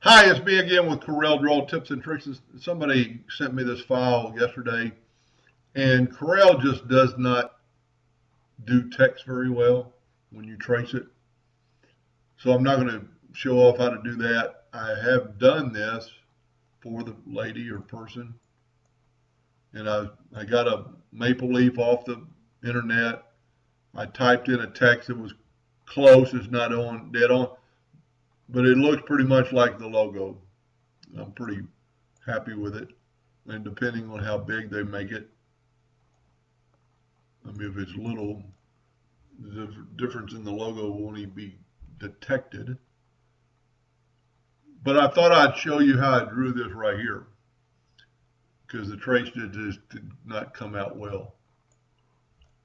Hi, it's me again with Corel Draw Tips and Tricks. Somebody sent me this file yesterday, and Corel just does not do text very well when you trace it. So I'm not going to show off how to do that. I have done this for the lady or person, and I got a maple leaf off the internet. I typed in a text that was close, it's not on dead on, but it looks pretty much like the logo. I'm pretty happy with it. And depending on how big they make it, I mean, if it's little, the difference in the logo won't even be detected. But I thought I'd show you how I drew this right here because the trace did not come out well.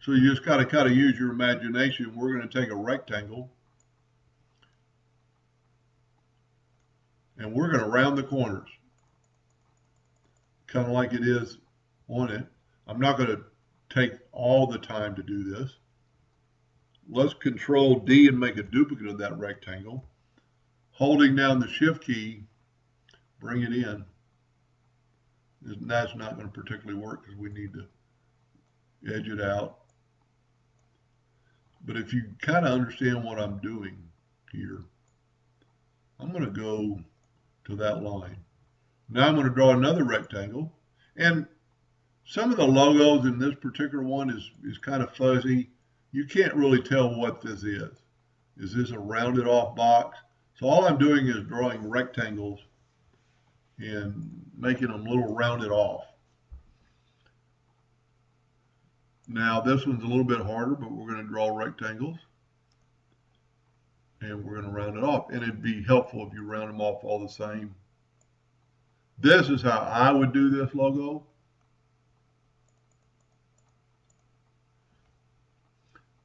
So you just got to kind of use your imagination. We're going to take a rectangle and we're going to round the corners, kind of like it is on it. I'm not going to take all the time to do this. Let's Control D and make a duplicate of that rectangle. Holding down the Shift key, bring it in. That's not going to particularly work because we need to edge it out. But if you kind of understand what I'm doing here, I'm going to go to that line. Now I'm going to draw another rectangle. And some of the logos in this particular one is kind of fuzzy. You can't really tell what this is. Is this a rounded off box? So all I'm doing is drawing rectangles and making them a little rounded off. Now this one's a little bit harder, but we're going to draw rectangles and we're going to round it off. And it'd be helpful if you round them off all the same. This is how I would do this logo.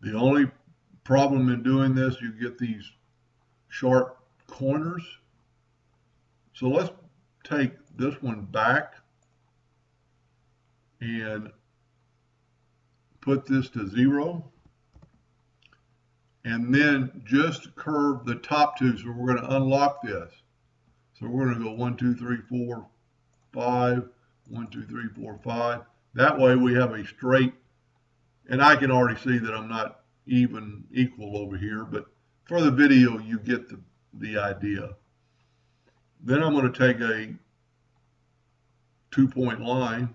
The only problem in doing this, you get these sharp corners. So let's take this one back and put this to 0. And then just curve the top two. So we're going to unlock this. So we're going to go 1, 2, 3, 4, 5, 1, 2, 3, 4, 5. That way we have a straight, and I can already see that I'm not even equal over here, but for the video you get the idea. Then I'm going to take a 2-point line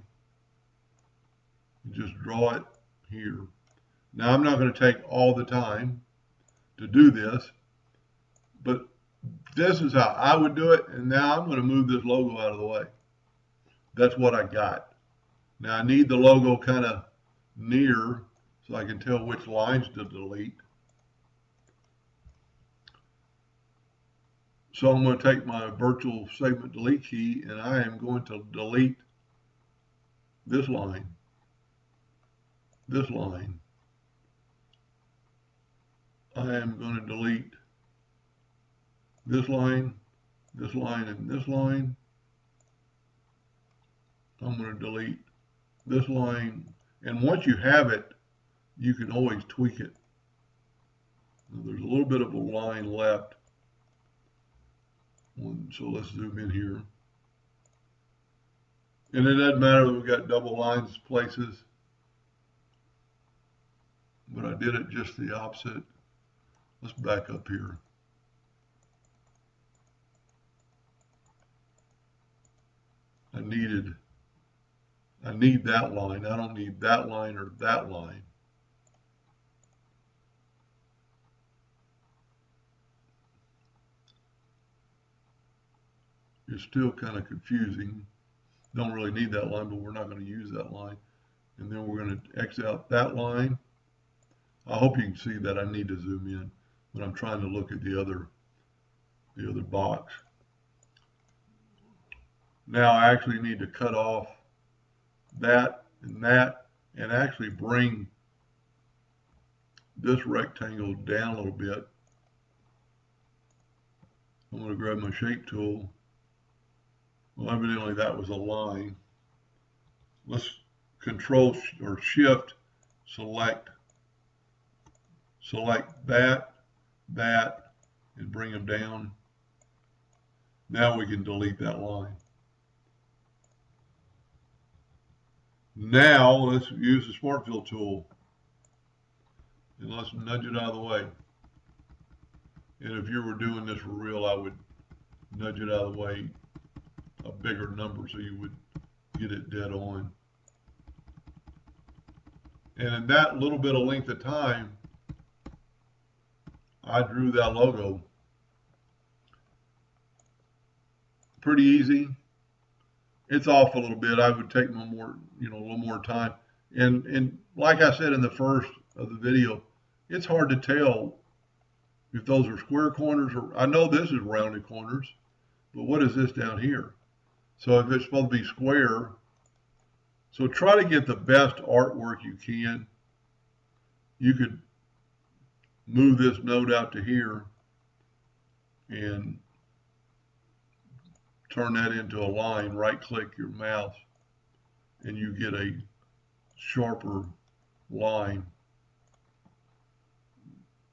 and just draw it here. Now I'm not going to take all the time to do this, but this is how I would do it. And now I'm going to move this logo out of the way. That's what I got. Now I need the logo kind of near so I can tell which lines to delete. So I'm going to take my virtual segment delete key and I am going to delete this line, this line. I am going to delete this line, and this line. I'm going to delete this line. And once you have it, you can always tweak it. Now, there's a little bit of a line left. So let's zoom in here. And it doesn't matter that we've got double lines places, but I did it just the opposite. Let's back up here. I need that line. I don't need that line or that line. It's still kind of confusing. Don't really need that line, but we're not going to use that line. And then we're going to X out that line. I hope you can see that I need to zoom in when I'm trying to look at the other box. Now I actually need to cut off that and actually bring this rectangle down a little bit. I'm going to grab my shape tool. Well, evidently that was a line. Let's Control or Shift select that, and bring them down. Now we can delete that line. Now let's use the Smart Fill tool. And let's nudge it out of the way. And if you were doing this for real, I would nudge it out of the way a bigger number so you would get it dead on. And in that little bit of length of time, I drew that logo. Pretty easy. It's off a little bit. I would take a little more time. And like I said in the first of the video, it's hard to tell if those are square corners, or I know this is rounded corners, but what is this down here? So if it's supposed to be square, so try to get the best artwork you can. You could move this node out to here and turn that into a line, right click your mouse, and you get a sharper line.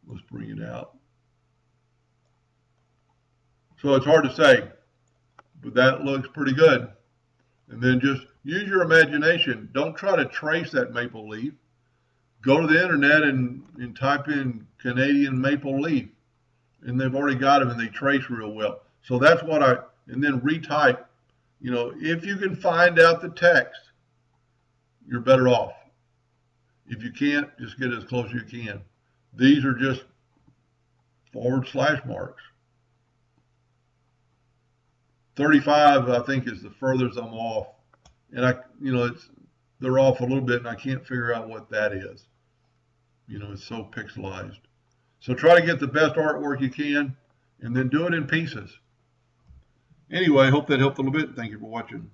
Let's bring it out. So it's hard to say, but that looks pretty good. And then just use your imagination. Don't try to trace that maple leaf. Go to the internet and type in Canadian maple leaf, and they've already got them and they trace real well. So that's what and then retype. If you can find out the text, you're better off. If you can't, just get as close as you can. These are just / marks. 35, I think, is the furthest I'm off. And they're off a little bit, and I can't figure out what that is. It's so pixelized. So try to get the best artwork you can, and then do it in pieces. Anyway, I hope that helped a little bit. Thank you for watching.